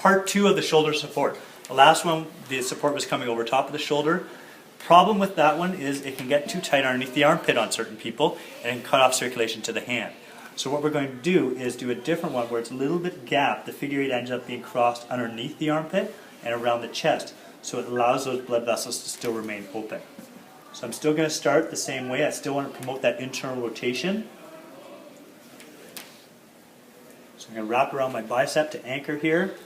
Part 2 of the shoulder support. The last one, the support was coming over top of the shoulder. Problem with that one is it can get too tight underneath the armpit on certain people and cut off circulation to the hand. So what we're going to do is do a different one where it's a little bit gapped. The figure 8 ends up being crossed underneath the armpit and around the chest. So it allows those blood vessels to still remain open. So I'm still going to start the same way. I still want to promote that internal rotation. So I'm going to wrap around my bicep to anchor here.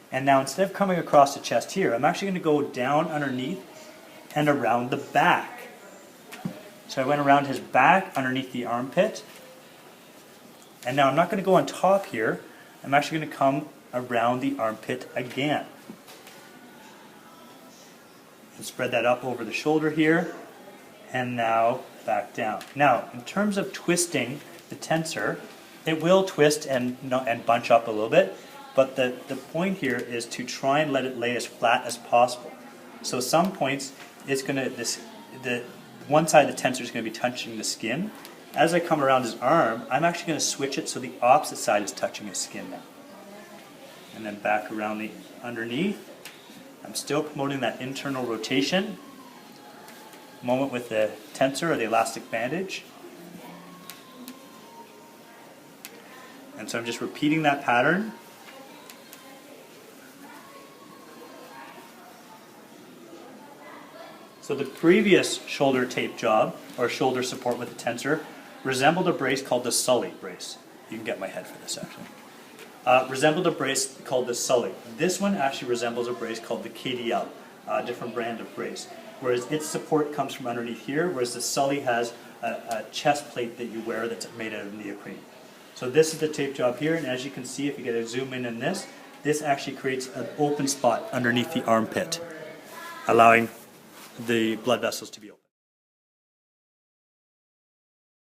And now instead of coming across the chest here, I'm actually going to go down underneath and around the back. So I went around his back underneath the armpit. And now I'm not going to go on top here. I'm actually going to come around the armpit again. And spread that up over the shoulder here. And now back down. Now, in terms of twisting the tensor, it will twist and bunch up a little bit. But the point here is to try and let it lay as flat as possible. So some points, it's going to, the one side of the tensor is going to be touching the skin. As I come around his arm, I'm actually going to switch it so the opposite side is touching his skin now. And then back around the underneath. I'm still promoting that internal rotation. Moment with the tensor or the elastic bandage. And so I'm just repeating that pattern. So the previous shoulder tape job, or shoulder support with the tensor, resembled a brace called the Sully brace. You can get my head for this actually. Resembled a brace called the Sully. This one actually resembles a brace called the KDL, a different brand of brace. Whereas its support comes from underneath here, whereas the Sully has a chest plate that you wear that's made out of neoprene. So this is the tape job here, and as you can see, if you get a zoom in on this actually creates an open spot underneath the armpit, allowing the blood vessels to be open.